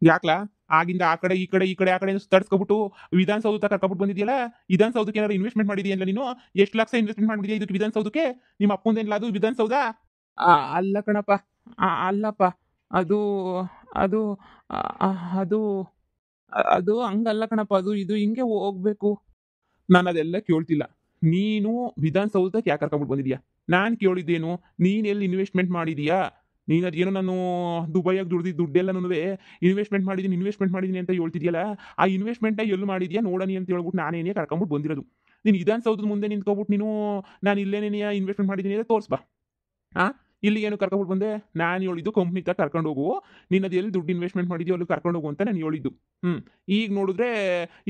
ಯಾಕ್ಲಾ ಆಗಿಂದ ಆ ಕಡೆ ಸುತ್ತಾಡ್ಸ್ಕೊಬಿಟ್ಟು ವಿಧಾನಸೌಧ ಕರ್ಕೊಬಿಟ್ಟು ಬಂದಿದ್ಯಲ್ಲ. ವಿಧಾನಸೌಧಕ್ಕೆ ಏನಾದ್ರು ಇನ್ವೆಸ್ಟ್ಮೆಂಟ್ ಮಾಡಿದ್ಯಲ್ಲ ನೀನು? ಎಷ್ಟು ಲಕ್ಷ ಇನ್ವೆಸ್ಟ್ಮೆಂಟ್ ಮಾಡಿದ್ಯಾ ಇದಕ್ಕೆ ವಿಧಾನಸೌಧಕ್ಕೆ? ನಿಮ್ಮ ಅಪ್ಪಂದೇನಿಲ್ಲ ಅದು ವಿಧಾನಸೌಧ? ಅಲ್ಲ ಕಣಪ್ಪ. ಅಲ್ಲಪ್ಪ. ಅದು ಅದು ಆ, ಆ, ಅದು ಅದು ಹಂಗಲ್ಲ ಕಣಪ್ಪ. ಅದು ಇದು ಹಿಂಗೆ ಹೋಗ್ಬೇಕು. ನಾನು ಅದೆಲ್ಲ ಕೇಳ್ತಿಲ್ಲ. ನೀನು ವಿಧಾನಸೌಧಕ್ಕೆ ಯಾಕೆ ಕರ್ಕೊಂಡ್ಬಿಟ್ಟು ಬಂದಿದ್ಯಾ? ನಾನು ಕೇಳಿದ್ದೇನು, ನೀನ್ ಎಲ್ಲಿ ಇನ್ವೆಸ್ಟ್ಮೆಂಟ್ ಮಾಡಿದೀಯಾ? ನೀನು ಅದೇನೋ ನಾನು ದುಬೈಯಾಗಿ ದುಡ್ದಿದ್ದು ದುಡ್ಡೆಲ್ಲನೂ ಇನ್ವೆಸ್ಟ್ಮೆಂಟ್ ಮಾಡಿದೀನಿ ಅಂತ ಹೇಳ್ತಿದ್ಯಲ್ಲ. ಆ ಇನ್ವೆಸ್ಟ್ಮೆಂಟ್ನ ಎಲ್ಲಿ ಮಾಡಿದ್ಯಾ ನೋಡನಿ ಅಂತ ಹೇಳ್ಬಿಟ್ಟು ನಾನೇನೇ ಕರ್ಕೊಂಡ್ಬಿಟ್ಟು ಬಂದಿರೋದು. ನೀನು ವಿಧಾನಸೌಧದ ಮುಂದೆ ನಿಂತ್ಕೊಬಿಟ್ಟು ನೀನು ನಾನು ಇಲ್ಲೇನೇ ಇನ್ವೆಸ್ಟ್ಮೆಂಟ್ ಮಾಡಿದ್ದೀನಿ ಅಂತ ತೋರಿಸ್ಬಾ. ಆ ಇಲ್ಲಿ ಏನು ಕರ್ಕೊಂಡ್ಬಿಟ್ಟು ಬಂದೆ? ನಾನು ಹೇಳಿದ್ದು ಕಂಪ್ನಿ ತ ಕರ್ಕೊಂಡು ಹೋಗು. ನೀನು ಅದು ಎಲ್ಲಿ ದುಡ್ಡು ಇನ್ವೆಸ್ಟ್ಮೆಂಟ್ ಮಾಡಿದ್ಯೋ ಅಲ್ಲಿ ಕರ್ಕೊಂಡು ಹೋಗು ಅಂತ ನಾನು ಹೇಳಿದ್ದು. ಈಗ ನೋಡಿದ್ರೆ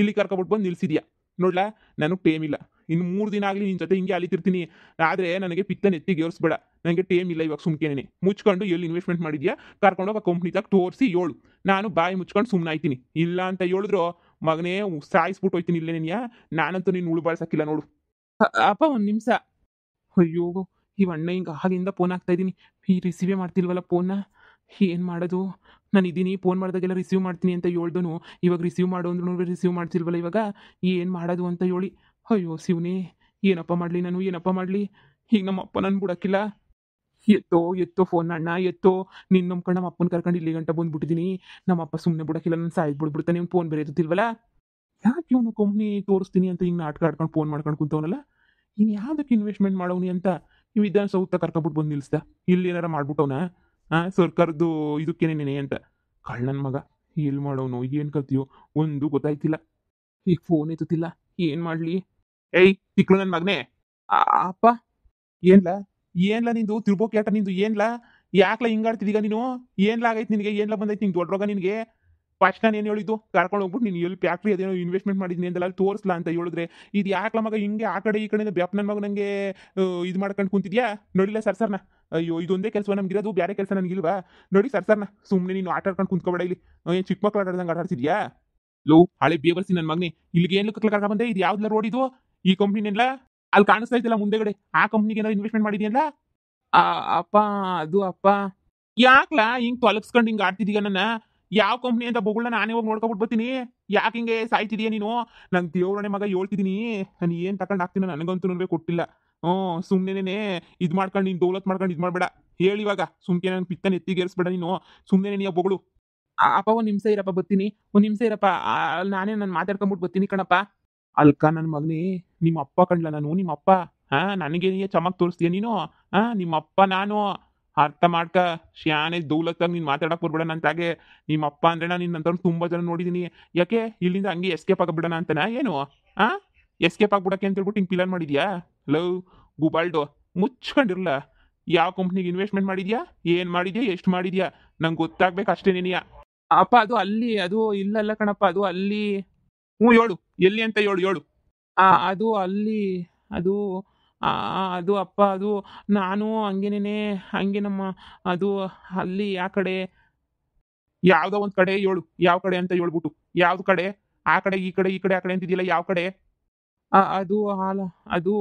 ಇಲ್ಲಿ ಕರ್ಕೊಂಡ್ಬಿಟ್ಟು ಬಂದು ನಿಲ್ಸಿದ್ಯಾ. ನೋಡ್ಲಾ, ನನಗೆ ಟೇಮ್ ಇಲ್ಲ. ಇನ್ನು 3 ದಿನ ಆಗಲಿ ನಿನ್ನ ಜೊತೆ ಹಿಂಗೆ ಅಲಿತಿರ್ತೀನಿ. ಆದರೆ ನನಗೆ ಪಿತ್ತ ನೆತ್ತಿಗೆ ಏರಿಸ್ಬೇಡ. ನನಗೆ ಟೇಮ್ ಇಲ್ಲ ಇವಾಗ. ಸುಮ್ಕೇನೆ ಮುಚ್ಕೊಂಡು ಎಲ್ಲಿ ಇನ್ವೆಸ್ಟ್ಮೆಂಟ್ ಮಾಡಿದ್ಯಾ ಕರ್ಕೊಂಡೋಗಿ ಆ ಕಂಪ್ನಿ ತಗ ತೋರಿಸಿ ಹೇಳು. ನಾನು ಬಾಯಿ ಮುಚ್ಕೊಂಡು ಸುಮ್ಮನೆ ಆಯ್ತೀನಿ. ಇಲ್ಲ ಅಂತ ಹೇಳಿದ್ರು ಮಗನೇ ಸಾಯಿಸ್ಬಿಟ್ಟು ಹೋಯ್ತೀನಿ ಇಲ್ಲೇನೆಯಾ. ನಾನಂತೂ ನೀನು ಉಳ್ಬಾಳ್ಸಕ್ಕಿಲ್ಲ ನೋಡು. ಅಪ್ಪ ಒಂದು ನಿಮಿಷ. ಅಯ್ಯೋ, ಈ ಅಣ್ಣ ಹಿಂಗೆ ಆಗಿಂದ ಫೋನ್ ಆಗ್ತಾ ಇದ್ದೀನಿ. ಈ ರಿಸೀವೇ ಮಾಡ್ತಿಲ್ವಲ್ಲ ಫೋನ್ನ. ಏನು ಮಾಡೋದು? ನಾನು ಇದ್ದೀನಿ, ಫೋನ್ ಮಾಡಿದಾಗೆಲ್ಲ ರಿಸೀವ್ ಮಾಡ್ತೀನಿ ಅಂತ ಹೇಳ್ದನು. ಇವಾಗ ರಿಸೀವ್ ಮಾಡು ಅಂದ್ರೂ ರಿಸೀವ್ ಮಾಡ್ತಿಲ್ವಲ್ಲ ಇವಾಗ. ಏನು ಮಾಡೋದು ಅಂತ ಹೇಳಿ. ಅಯ್ಯೋ ಶಿವನೇ, ಏನಪ್ಪ ಮಾಡಲಿ ನಾನು, ಏನಪ್ಪ ಮಾಡಲಿ? ಈಗ ನಮ್ಮ ಅಪ್ಪ ನನ್ನ ಬಿಡೋಕ್ಕಿಲ್ಲ. ಎತ್ತೋ ಫೋನ್ ಅಣ್ಣ, ಎತ್ತೋ. ನಿನ್ನ ನಂಬ್ಕೊಂಡು ನಮ್ಮ ಅಪ್ಪನ ಕರ್ಕೊಂಡು ಇಲ್ಲಿ ಗಂಟ ಬಂದ್ಬಿಟ್ಟಿದ್ದೀನಿ. ನಮ್ಮ ಅಪ್ಪ ಸುಮ್ಮನೆ ಬಿಡೋಕ್ಕಿಲ್ಲ, ನಾನು ಸಾಯ್ದು ಬಿಡ್ಬಿಡ್ತಾನೆ. ನಿಮ್ಮ ಫೋನ್ ಬೇರೆ ಎತ್ತುತ್ತಿಲ್ವಲ್ಲ. ಯಾಕೆ ಇವನು ಕಂಪ್ನಿ ತೋರಿಸ್ತೀನಿ ಅಂತ ಹಿಂಗೆ ನಾಟಕ ಆಡ್ಕೊಂಡು ಫೋನ್ ಮಾಡ್ಕೊಂಡು ಕುಂತವನಲ್ಲ. ಇನ್ನು ಯಾವುದಕ್ಕೆ ಇನ್ವೆಸ್ಟ್ಮೆಂಟ್ ಮಾಡೋನಿ ಅಂತ ನೀವು ವಿಧಾನಸೌಧ ಕರ್ಕೊಬಿಟ್ಟು ಬಂದು ನಿಲ್ಲಿಸ್ದ. ಇಲ್ಲಿ ಏನಾರ ಮಾಡ್ಬಿಟ್ಟವನ ಸರ್ಕಾರದ್ದು ಇದಕ್ಕೇನೇನೆ ಅಂತ. ಕಳ್ಳನ ಮಗ. ಎಲ್ಲಿ ಮಾಡೋನು, ಏನು ಕಲ್ತೀಯೋ ಒಂದು ಗೊತ್ತಾಯ್ತಿಲ್ಲ. ಈಗ ಫೋನ್ ಎತ್ತುತ್ತಿಲ್ಲ, ಏನು ಮಾಡಲಿ? ಏಯ್ ತಿಕ್ಳು ನನ್ನ ಮಗನೇ. ಅಪ್ಪ. ಏನ್ಲಾ ಏನ್ಲಾ ನಿಂದು ತಿರ್ಬೋಕ್ಯಾಟ ನಿಂದು? ಏನ್ಲಾ ಯಾಕ್ಲಾ ಹಿಂಗಾಡ್ತಿದೀಗ ನೀನು? ಏನ್ಲಾ ಆಗೈತೆ ನಿನಗೆ? ಏನ್ಲಾ ಬಂದೈತೆ ನಿಂಗೆ ದೊಡ್ಡ ರೋಗ ನಿನಗೆ? ಫಸ್ಟ್ ನಾನು ಏನು ಹೇಳಿದ್ದು, ಕರ್ಕೊಂಡು ಹೋಗ್ಬಿಟ್ಟು ನೀನು ಎಲ್ಲಿ ಫ್ಯಾಕ್ಟ್ರಿ ಅದೇನೋ ಇನ್ವೆಸ್ಟ್ಮೆಂಟ್ ಮಾಡಿದ್ದೀನಿ ಅಂತೆಲ್ಲ ಅಲ್ಲಿ ತೋರಿಸ್ಲಾ ಅಂತ ಹೇಳಿದ್ರೆ, ಇದು ಯಾಕ್ಲ ಮಗ ಹಿಂಗೆ ಆ ಕಡೆ ಈ ಕಡೆಯಿಂದ ಬ್ಯಾಪ್ ನನ್ನ ಮಗ ನನಗೆ ಇದು ಮಾಡ್ಕೊಂಡು ಕುಂತಿದ್ಯಾ? ನೋಡಿಲ್ಲ ಸರ್ನ. ಅಯ್ಯೋ ಇದೊಂದೇ ಕೆಲಸ ನಮ್ಗಿರೋದು, ಬೇರೆ ಕೆಲಸ ನನಗಿಲ್ವಾ? ನೋಡಿ ಸರ್ನ. ಸುಮ್ಮನೆ ನೀನು ಆಟ ಆಡ್ಕೊಂಡು ಕುಂತ್ಕೊಬೇಡ ಇಲ್ಲಿ. ಏನು ಚಿಕ್ಕ ಮಕ್ಳು ಆಟಾಡ್ದಂಗೆ ಆಟ ಆಡ್ತಿದ್ಯಾ? ಲೋ ಹಳೆ ಬೇವರ್ಸಿ ನನ್ನ ಮಗನೇ, ಇಲ್ಲಿಗೆ ಏನು ಕರ್ಕ ಬಂದೆ? ಇದು ಯಾವ್ದಲ್ಲ ರೋಡ್ ಇದು? ಈ ಕಂಪ್ನಿನೆಲ್ಲ ಅಲ್ಲಿ ಕಾಣಿಸ್ತಾ ಇದ್ದಲ್ಲ ಮುಂದೆಗಡೆ, ಆ ಕಂಪ್ನಿಗೆ ಏನಾದ್ರು ಇನ್ವೆಸ್ಟ್ಮೆಂಟ್ ಮಾಡಿದ್ಯಲ್ಲ? ಅಪ್ಪ. ಅದು ಅಪ್ಪ. ಯಾಕ್ಲಾ ಹಿಂಗ್ ತೊಲಗಿಸ್ಕೊಂಡು ಹಿಂಗೆ ಆಡ್ತಿದೀಗ ನನ್ನ? ಯಾವ ಕಂಪ್ನಿ ಅಂತ ಬೊಗಳನ್ನ ನಾನೇ ಹೋಗಿ ನೋಡ್ಕೊಬಿಟ್ಟು ಬರ್ತೀನಿ. ಯಾಕೆ ಹಿಂಗೆ ಸಾಯ್ತಿದೀಯ ನೀನು? ನಂಗೆ ದೇವ್ರನೆ ಮಗ ಹೇಳ್ತಿದ್ದೀನಿ. ನಾನು ಏನು ತಗೊಂಡು ಹಾಕ್ತೀನೋ ನನಗಂತೂ ಕೊಟ್ಟಿಲ್ಲ. ಸುಮ್ಮನೆ ಇದು ಮಾಡ್ಕೊಂಡು ನೀನು ದೌಲತ್ ಮಾಡ್ಕೊಂಡು ಇದು ಮಾಡಬೇಡ. ಹೇಳಿ ಇವಾಗ ಸುಮ್ಕೆ ನನ್ನ ಪಿತ್ತ ನೆತ್ತಿಗೇರಿಸ್ಬೇಡ ನೀನು. ಸುಮ್ಮನೆ ನೀ ಬೊಗಳು. ಅಪ್ಪ ಒಂದು ನಿಮಿಷ ಇರಪ್ಪ, ಬರ್ತೀನಿ. ಒಂದು ನಿಮಿಷ ಇರಪ್ಪ. ನಾನೇ ನಾನು ಮಾತಾಡ್ಕೊಂಬಿಟ್ಟು ಬರ್ತೀನಿ ಕಣಪ್ಪ. ಅಲ್ಕ ನನ್ನ ಮಗನೇ, ನಿಮ್ಮ ಅಪ್ಪ ಕಂಡ್ಲ ನಾನು, ನಿಮ್ಮ ಅಪ್ಪ. ನನಗೆ ಚಮಕ್ ತೋರಿಸ್ತೀಯ ನೀನು? ನಿಮ್ಮ ಅಪ್ಪ ನಾನು. ಅರ್ಥ ಮಾಡ್ಕ. ಶಾನೆ ದೌಲತ್ತಾಗಿ ನೀನು ಮಾತಾಡಕ್ ಬರ್ಬೇಡ ನಂತಾಗೆ. ನಿಮ್ಮ ಅಪ್ಪ ಅಂದ್ರೆ ನಾನು ನಿನ್ನಂತವ್ರು ತುಂಬಾ ಜನ ನೋಡಿದೀನಿ. ಯಾಕೆ ಇಲ್ಲಿಂದ ಹಂಗೆ ಎಸ್ಕೇಪ್ ಆಗಬಿಡೋಣ ಅಂತನಾ ಏನು? ಆ ಎಸ್ಕೇಪ್ ಆಗ್ಬಿಡಕ್ಕೆ ಅಂತ ಹೇಳ್ಬಿಟ್ಟು ಹಿಂಗೆ ಪ್ಲಾನ್ ಮಾಡಿದ್ಯಾ? ಲವ್ ಗುಬಾಲ್ಡೋ, ಮುಚ್ಕೊಂಡಿರಲ್ಲ. ಯಾವ ಕಂಪ್ನಿಗೆ ಇನ್ವೆಸ್ಟ್ಮೆಂಟ್ ಮಾಡಿದ್ಯಾ? ಏನು ಮಾಡಿದ್ಯಾ? ಎಷ್ಟು ಮಾಡಿದ್ಯಾ? ನಂಗೆ ಗೊತ್ತಾಗ್ಬೇಕು ಅಷ್ಟೇ ನೀನಿಯ. ಅಪ್ಪ ಅದು ಅಲ್ಲಿ, ಅದು ಇಲ್ಲಲ್ಲ ಕಣಪ್ಪ, ಅದು ಅಲ್ಲಿ. ಹ್ಞೂ ಹೇಳು, ಎಲ್ಲಿ ಅಂತ ಹೇಳು ಹೇಳು. ಅದು ಅಲ್ಲಿ. ಅದು ಆ, ಅದು ಅಪ್ಪ, ಅದು ನಾನು ಹಂಗೇನೇನೆ, ಹಂಗೆ ನಮ್ಮ ಅದು ಅಲ್ಲಿ ಆ ಕಡೆ. ಯಾವ್ದೋ ಒಂದ್ ಕಡೆ ಹೇಳು, ಯಾವ ಕಡೆ ಅಂತ ಹೇಳ್ಬಿಟ್ಟು. ಯಾವ್ದು ಕಡೆ? ಆ ಕಡೆ ಈ ಕಡೆ ಈ ಕಡೆ ಆ ಕಡೆ ಅಂತಿದ್ಯಲ್ಲ, ಯಾವ ಕಡೆ? ಅದು ಹಾಲ ಅದು.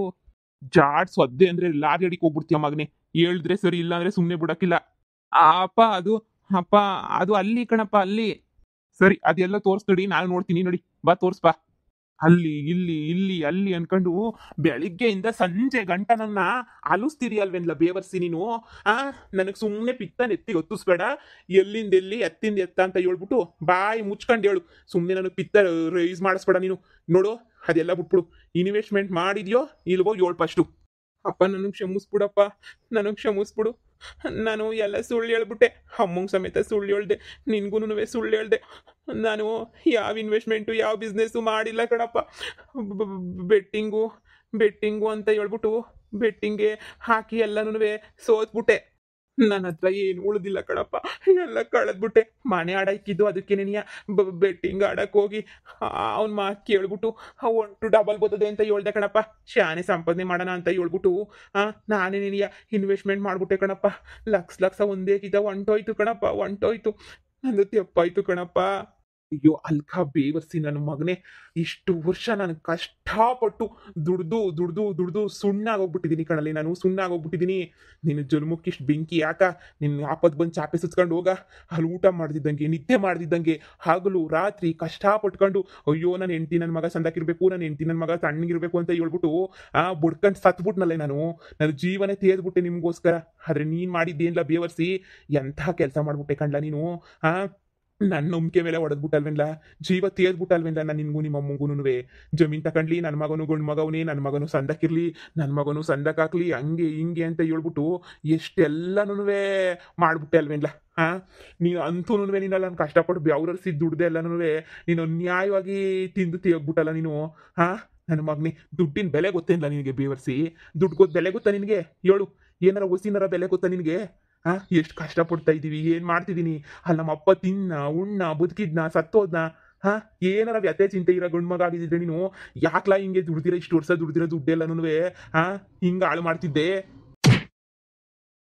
ಜಾಡ್ ಸದ್ದೆ ಅಂದ್ರೆ ಲಾರಿ ಅಡಿಗೆ ಹೋಗ್ಬಿಡ್ತೀಯ ಮಗನೇ. ಹೇಳಿದ್ರೆ ಸರಿ, ಇಲ್ಲ ಅಂದ್ರೆ ಸುಮ್ನೆ ಬಿಡಕ್ಕಿಲ್ಲ. ಅಪ್ಪ ಅದು. ಅಪ್ಪ ಅದು ಅಲ್ಲಿ ಕಣಪ್ಪ, ಅಲ್ಲಿ. ಸರಿ ಅದೆಲ್ಲ ತೋರಿಸ್ತಡಿ, ನಾನು ನೋಡ್ತೀನಿ. ನಡಿ ಬಾ ತೋರ್ಸ್ಬಾ. ಅಲ್ಲಿ ಇಲ್ಲಿ ಇಲ್ಲಿ ಅಲ್ಲಿ ಅನ್ಕೊಂಡು ಬೆಳಿಗ್ಗೆಯಿಂದ ಸಂಜೆ ಗಂಟ ನನ್ನ ಅಲುಸ್ತಿದೆಯಲ್ವೇನ್ಲ ಬೇವರ್ಸಿ ನೀನು. ಆ ನನಗೆ ಸುಮ್ಮನೆ ಪಿತ್ತ ನೆತ್ತಿಗೆ ಹೊತ್ತಿಸ್ಬೇಡ. ಎಲ್ಲಿಂದ ಎಲ್ಲಿ ಎತ್ತಿಂದ ಎತ್ತ ಅಂತ ಹೇಳ್ಬಿಟ್ಟು ಬಾಯಿ ಮುಚ್ಕೊಂಡು ಹೇಳು. ಸುಮ್ಮನೆ ನನಗೆ ಪಿತ್ತ ರೈಸ್ ಮಾಡಿಸ್ಬೇಡ ನೀನು. ನೋಡು, ಅದೆಲ್ಲ ಬಿಟ್ಬಿಡು. ಇನ್ವೆಸ್ಟ್ಮೆಂಟ್ ಮಾಡಿದ್ಯೋ ಇಲ್ವೋ ಹೇಳು ಫಸ್ಟು. ಅಪ್ಪ ನನಗೆ ಕ್ಷಮಿಸ್ಬಿಡಪ್ಪ. ನನಗೆ ಕ್ಷಮಿಸ್ಬಿಡು. ನಾನು ಎಲ್ಲ ಸುಳ್ಳು ಹೇಳ್ಬಿಟ್ಟೆ. ಅಮ್ಮಂಗೆ ಸಮೇತ ಸುಳ್ಳು ಹೇಳ್ದೆ. ನಿನ್ಗೂ ಸುಳ್ಳು ಹೇಳ್ದೆ. ನಾನು ಯಾವ ಇನ್ವೆಸ್ಟ್ಮೆಂಟು ಯಾವ ಬಿಸ್ನೆಸ್ಸು ಮಾಡಿಲ್ಲ ಕಣಪ್ಪ. ಬೆಟ್ಟಿಂಗು ಬೆಟ್ಟಿಂಗು ಅಂತ ಹೇಳ್ಬಿಟ್ಟು ಬೆಟ್ಟಿಂಗ್ಗೆ ಹಾಕಿ ಎಲ್ಲನೂ ಸೋತ್ಬಿಟ್ಟೆ. ನನ್ನ ಹತ್ರ ಏನು ಉಳಿದಿಲ್ಲ ಕಣಪ್ಪ. ಎಲ್ಲ ಕಳೆದ್ಬಿಟ್ಟೆ. ಮನೆ ಆಡ ಇಕ್ಕಿದ್ದು ಅದಕ್ಕೇನೆಯ ಬೆಟ್ಟಿಂಗ್ ಆಡಕ್ಕೆ ಹೋಗಿ ಅವ್ನ ಮಾತು ಕೇಳ್ಬಿಟ್ಟು ಒಂಟು ಡಬಲ್ ಬರ್ತದೆ ಅಂತ ಹೇಳ್ದೆ ಕಣಪ್ಪ. ಶಾನೆ ಸಂಪಾದನೆ ಮಾಡೋಣ ಅಂತ ಹೇಳ್ಬಿಟ್ಟು ನಾನೇನೇನಿಯ ಇನ್ವೆಸ್ಟ್ಮೆಂಟ್ ಮಾಡ್ಬಿಟ್ಟೆ ಕಣಪ್ಪ. ಲಕ್ಷ ಲಕ್ಷ ಒಂದೇ ಕಿತ ಹೊಂಟೋಯ್ತು ಕಣಪ್ಪ, ಹೊಂಟೋಯ್ತು. ನಂದು ತೆಪ್ಪಾಯ್ತು ಕಣಪ್ಪ. ಅಯ್ಯೋ ಅಲ್ಕ ಬೇವರ್ಸಿ ನನ್ನ ಮಗನೇ, ಇಷ್ಟು ವರ್ಷ ನಾನು ಕಷ್ಟಪಟ್ಟು ದುಡ್ದು ದುಡ್ದು ದುಡ್ದು ಸುಣ್ಣಾಗೋಗ್ಬಿಟ್ಟಿದ್ದೀನಿ ಕಣಲ್ಲಿ, ನಾನು ಸುಣ್ಣಾಗೋಗ್ಬಿಟ್ಟಿದ್ದೀನಿ. ನಿನ್ನ ಜನ್ಮಕ್ಕೆ ಇಷ್ಟು ಬೆಂಕಿ ಯಾಕ? ನಿನ್ನ ಆಪತ್ ಬಂದು ಚಾಪೆ ಸುಚ್ಕೊಂಡು ಹೋಗ. ಅಲ್ಲಿ ಊಟ ಮಾಡ್ದಿದ್ದಂಗೆ, ನಿದ್ದೆ ಮಾಡ್ದಿದ್ದಂಗೆ, ಹಗಲು ರಾತ್ರಿ ಕಷ್ಟಪಟ್ಕೊಂಡು, ಅಯ್ಯೋ ನನ್ನ ಹೆಂಡ್ತಿ ನನ್ನ ಮಗ ಸಂದಕ್ಕಿರ್ಬೇಕು, ನನ್ನ ಹೆಂಡ್ತಿ ನನ್ನ ಮಗ ತಣ್ಣಗಿರ್ಬೇಕು ಅಂತ ಹೇಳ್ಬಿಟ್ಟು ಬುಡ್ಕೊಂಡು ಸತ್ಬಿಟ್ನಲ್ಲೇ ನಾನು. ನನ್ನ ಜೀವನೇ ತೇದ್ಬಿಟ್ಟೆ ನಿಮಗೋಸ್ಕರ. ಆದ್ರೆ ನೀನು ಮಾಡಿದ್ದೇನಿಲ್ಲ ಬೇವರ್ಸಿ, ಎಂಥ ಕೆಲಸ ಮಾಡ್ಬಿಟ್ಟೆ ಕಣ್ಲ ನೀನು. ಆ ನನ್ನ ನಂಬಿಕೆ ಮೇಲೆ ಹೊಡೆದ್ಬಿಟ್ಟಲ್ವೇನ್ಲ, ಜೀವ ತೇದ್ಬಿಟ್ಟಲ್ವೇನ್ಲ ನಾನು ನಿನ್ಗೂ ನಿಮ್ಮ ಅಮ್ಮಂಗೂನುವೆ. ಜಮೀನ್ ತಕೊಂಡ್ಲಿ, ನನ್ನ ಮಗನು ಗಂಡು ಮಗವನೇ, ನನ್ನ ಮಗನು ಸಂದಕ್ಕಿರ್ಲಿ, ನನ್ನ ಮಗನು ಸಂದಕ್ಕಾಕ್ಲಿ, ಹಂಗೆ ಹಿಂಗೆ ಅಂತ ಹೇಳ್ಬಿಟ್ಟು ಎಷ್ಟೆಲ್ಲನೂ ಮಾಡ್ಬಿಟ್ಟೆ ಅಲ್ವೇನ್ಲ. ನೀನು ಅಂತೂನುವೆ ನೀನಲ್ಲ, ನಾನು ಕಷ್ಟಪಟ್ಟು ಬೆವ್ರರ್ಸಿ ದುಡ್ದೆ ಎಲ್ಲನೂ ನೀನು ನ್ಯಾಯವಾಗಿ ತಿಂದು ತೆಗ್ಬಿಟ್ಟಲ್ಲ ನೀನು. ನನ್ನ ಮಗನೇ, ದುಡ್ಡಿನ ಬೆಲೆ ಗೊತ್ತೇನಿಲ್ಲ ನಿನಗೆ ಬೇವರ್ಸಿ? ದುಡ್ಡು ಬೆಲೆ ಗೊತ್ತಾ ನಿನಗೆ? ಹೇಳು, ಏನಾರ ಹೊಸಿನಾರ ಬೆಲೆ ಗೊತ್ತಾ ನಿನಗೆ? ಎಷ್ಟು ಕಷ್ಟಪಡ್ತಾ ಇದ್ದೀವಿ, ಏನು ಮಾಡ್ತಿದ್ದೀನಿ? ಅಲ್ಲಿ ನಮ್ಮ ಅಪ್ಪ ತಿನ್ನ ಉಣ್ಣ ಬದುಕಿದ್ನ ಸತ್ತೋದ್ನ? ಏನಾರ ವ್ಯತೆ ಚಿಂತೆ ಇರೋ ಗಂಡು ಮಗ ಆಗಿದ್ದಿದ್ರೆ ನೀನು ಯಾಕ್ಲಾ ಹಿಂಗೆ ದುಡ್ದಿರ, ಇಷ್ಟು ವರ್ಷ ದುಡ್ದಿರೋ ದುಡ್ಡೆಲ್ಲನೂ ಹಿಂಗೆ ಹಾಳು ಮಾಡ್ತಿದ್ದೆ?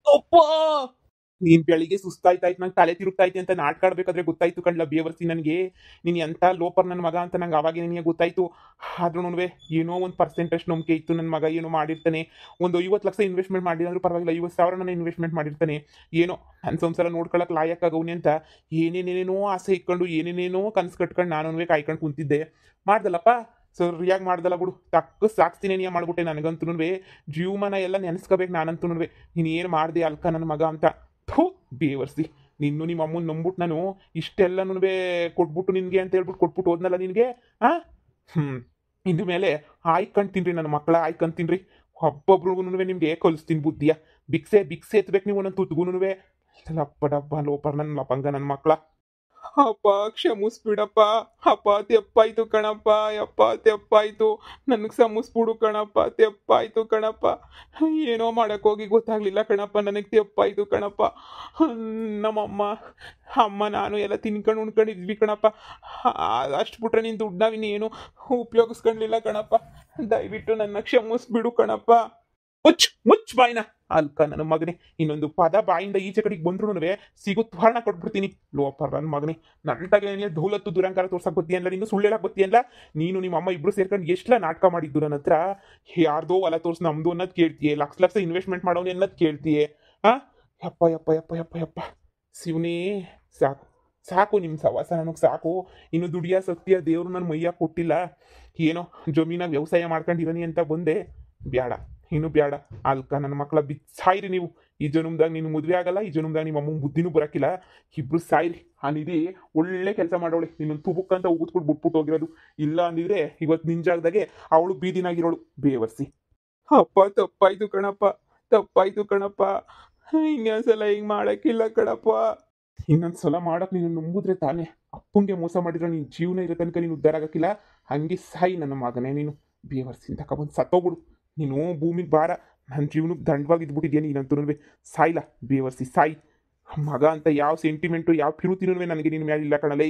ಅಪ್ಪ, ನೀನ್ ಬೆಳಿಗ್ಗೆ ಸುಸ್ತಾಯ್ತಾಯ್ತು, ನಂಗೆ ತಲೆ ತಿರುಗ್ತಾಯ್ತು ಅಂತ ನಾಟಕ ಆಡ್ಬೇಕಾದ್ರೆ ಗೊತ್ತಾಯ್ತು ಕಣ್ಲ ಬೇವರ್ಸಿ ನನಗೆ. ನೀನು ಎಂಥ ಲೋಪರ್ ನನ್ನ ಮಗ ಅಂತ ನಂಗೆ ಅವಾಗ ನಿನಗೆ ಗೊತ್ತಾಯ್ತು. ಆದ್ರೂ ಏನೋ ಒಂದು ಪರ್ಸೆಂಟೇಜ್ ನಂಬಿಕೆ ಇತ್ತು, ನನ್ನ ಮಗ ಏನೋ ಮಾಡಿರ್ತಾನೆ. ಒಂದು 50 ಲಕ್ಷ ಇನ್ವೆಸ್ಟ್ಮೆಂಟ್ ಮಾಡಿದ್ರು ಪರವಾಗಿಲ್ಲ, 50,000 ನಾನು ಇನ್ವೆಸ್ಟ್ಮೆಂಟ್ ಮಾಡಿರ್ತಾನೆ. ಏನೋ ನನ್ನ ಸಂಸಾರ ನೋಡ್ಕೊಳಕ್ಕೆ ಲಾಯಕ್ಕಾಗವ್ನಿ ಅಂತ ಏನೇನೇನೇನೋ ಆಸೆ ಇಟ್ಕೊಂಡು, ಏನೇನೇನೋ ಕನ್ಸು ಕಟ್ಕೊಂಡು ನಾನು ಕಾಯ್ಕೊಂಡು ಕುಂತಿದ್ದೆ. ಮಾಡ್ದಲ್ಲಪ್ಪ, ಸರಿಯಾಗಿ ಮಾಡ್ದಲ್ಲ ಬಿಡು. ತಕ್ಕ ಸಾಕ್ಸ್ತೀನಿ ನೀ ಮಾಡ್ಬಿಟ್ಟೆ. ನನಗಂತೂ ಜೀವಮಾನ ಎಲ್ಲ ನೆನೆಸ್ಕೋಬೇಕು ನಾನಂತೂ. ನೀನು ಏನು ಮಾಡಿದೆ ಅಲ್ಕ ನನ್ನ ಮಗ ಅಂತ. ಥೂ ಬೇವರ್ಸಿ, ನಿನ್ನು ನಿಮ್ಮ ಅಮ್ಮನ ನಂಬಿಟ್ಟು ನಾನು ಇಷ್ಟೆಲ್ಲನೂ ಕೊಟ್ಬಿಟ್ಟು ನಿನಗೆ ಅಂತ ಹೇಳ್ಬಿಟ್ಟು ಕೊಟ್ಬಿಟ್ಟು ಹೋದ್ನಲ್ಲ ನಿನಗೆ. ಇನ್ನು ಮೇಲೆ ಆಯ್ಕೊಂತೀನ್ರಿ, ನನ್ನ ಮಕ್ಕಳ ಆಯ್ಕೊಂತೀನ್ರಿ. ಒಬ್ಬೊಬ್ರಿಗೂ ನಿಮಗೆ ಕಲಿಸ್ತೀನಿ ಬುದ್ಧಿಯ. ಭಿಕ್ಷೆ ಭಿಕ್ಷೆ ಎತ್ಬೇಕು ನೀವು ನನ್ನ ತುತ್ಗುನುವೆ. ಲಪ್ಪ ಡಬ್ಬ ಲೋಪರ್ ನನ್ನ ಲಪಂಗ ನನ್ನ ಮಕ್ಕಳ. ಅಪ್ಪ ಕ್ಷಮಿಸ್ಬಿಡಪ್ಪ, ಅಪ್ಪ ತೆಪ್ಪಾಯ್ತು ಕಣಪ್ಪ, ಯಪ್ಪ ತೆಪ್ಪಾಯ್ತು, ನನಗೆ ಕ್ಷಮಿಸ್ಬಿಡು ಕಣಪ್ಪ, ತೆಪ್ಪಾಯ್ತು ಕಣಪ್ಪ. ಏನೋ ಮಾಡೋಕ್ಕೋಗಿ ಗೊತ್ತಾಗ್ಲಿಲ್ಲ ಕಣಪ್ಪ, ನನಗೆ ತೆಪ್ಪಾಯ್ತು ಕಣಪ್ಪ. ನಮ್ಮಮ್ಮ ಅಮ್ಮ ನಾನು ಎಲ್ಲ ತಿನ್ಕೊಂಡು ಉಣ್ಕೊಂಡಿದ್ವಿ ಕಣಪ್ಪ. ಅಷ್ಟು ಬಿಟ್ರೆ ನೀನು ದುಡ್ಡು ನಾವಿನ್ನೇನು ಉಪಯೋಗಿಸ್ಕೊಳ್ಳಿಲ್ಲ ಕಣಪ್ಪ. ದಯವಿಟ್ಟು ನನ್ನ ಕ್ಷಮಿಸ್ಬಿಡು ಕಣಪ್ಪ. ಮುಚ್ಚ ಬಾಯಿನ ಅಲ್ಕ ನನ್ನ ಮಗನೇ. ಇನ್ನೊಂದು ಪದ ಬಾಯಿಂದ ಈಚೆ ಕಡೆಗೆ ಬಂದ್ರು ಸಿಗುತ್ತ ಹೊರಣ ಕೊಟ್ಬಿಡ್ತೀನಿ. ಲೋಪರ್ ನನ್ನ ಮಗನೇ, ನಂಟಾಗ ದೌಲತ್ತು ದುರಂಕಾರ ತೋರ್ಸಕ್ ಬತ್ತೀಯಲ್ಲ ನೀನು, ಸುಳ್ಳು ಹೇಳಕ್ ಬತ್ತೀಯಲ್ಲ ನೀನು. ನಿಮ್ಮ ಅಮ್ಮ ಇಬ್ರು ಸೇರ್ಕೊಂಡು ಎಷ್ಟೆಲ್ಲ ನಾಟಕ ಮಾಡಿದ್ದು ನನ್ನ ಹತ್ರ. ಯಾರ್ದೋ ಹೊಲ ತೋರ್ಸಿ ನಮ್ದು ಅನ್ನೋದು ಕೇಳ್ತೀಯೇ, ಲಕ್ಷ ಲಕ್ಷ ಇನ್ವೆಸ್ಟ್ಮೆಂಟ್ ಮಾಡೋನು ಅನ್ನೋದು ಕೇಳ್ತೀಯೇ. ಯಪ್ಪ ಯಪ್ಪ ಯಪ್ಪ ಯಪ್ಪ ಯಪ್ಪ ಶಿವನೇ, ಸಾಕು ಸಾಕು ನಿಮ್ಮ ಸವಾಸ ನನಗೆ ಸಾಕು. ಇನ್ನು ದುಡಿಯೋ ಸತ್ಯ ದೇವರು ನನ್ನ ಮೈಯಾಗ ಕೊಟ್ಟಿಲ್ಲ. ಏನೋ ಜಮೀನಾಗ ವ್ಯವಸಾಯ ಮಾಡ್ಕೊಂಡಿರನಿ ಅಂತ ಬಂದೆ. ಬ್ಯಾಡ, ಇನ್ನು ಬ್ಯಾಡ ಅಲ್ಕ ನನ್ನ ಮಕ್ಕಳ. ಸಾಯ್ರಿ ನೀವು. ಈ ಜನ್ಮದಾಗ ನೀನು ಮದುವೆ ಆಗಲ್ಲ, ಈ ಜನ್ಮದಾಗ ನಿಮ್ಮ ಅಮ್ಮ ಬುದ್ಧಿನೂ ಬರೋಕ್ಕಿಲ್ಲ. ಇಬ್ರು ಸಾಯ್ರಿ. ಆ ನಿಧಿ ಒಳ್ಳೆ ಕೆಲಸ ಮಾಡೋಳೆ, ನೀನು ತುಬುಕ್ ಅಂತ ಉಗಿದ್ಬಿಟ್ಟು ಬಿಟ್ಬಿಟ್ಟು ಹೋಗಿರೋದು. ಇಲ್ಲ ಅಂದಿದ್ರೆ ಇವತ್ತು ನಿನ್ ಜಾಗದಾಗೆ ಅವಳು ಬೀದಿನಾಗಿರೋಳು ಬೇವರ್ಸಿ. ಅಪ್ಪ ತಪ್ಪಾಯ್ತು ಕಣಪ್ಪ, ತಪ್ಪಾಯ್ತು ಕಣಪ್ಪ. ಇನ್ನೊಂದ್ಸಲ ಹಿಂಗೆ ಮಾಡೋಕ್ಕಿಲ್ಲ ಕಣಪ್ಪ. ಇನ್ನೊಂದ್ಸಲ ಮಾಡಕ್ ನೀನು ನಂಬುದ್ರೆ ತಾನೇ. ಅಪ್ಪಂಗೆ ಮೋಸ ಮಾಡಿದ್ರೆ ನೀನು ಜೀವನ ಇರೋ ತನಕ ನೀನು ಉದ್ಧಾರ ಆಗಕ್ಕಿಲ್ಲ. ಹಂಗೆ ಸಾಯಿ ನನ್ನ ಮಗನೇ ನೀನು. ಬೇವರ್ಸಿಂದ ತಗೊಬಂದು ಸತ್ತೋಗ್ಬಿಡು ನೀನು. ಭೂಮಿಗೆ ಬಾರ, ನನ್ನ ಜೀವನಕ್ಕೆ ದಂಡವಾಗಿದ್ಬಿಟ್ಟಿದ್ಯಾ ನೀನಂತೂ. ಸಾಯ್ಲ ಬೇವರ್ಸಿ ಸಾಯಿ. ಮಗ ಅಂತ ಯಾವ ಸೆಂಟಿಮೆಂಟು ಯಾವ ಪಿರುತಿನೂ ನನಗೆ ನಿನ್ನ ಮೇಲೆ ಇಲ್ಲ ಕಣಲೇ.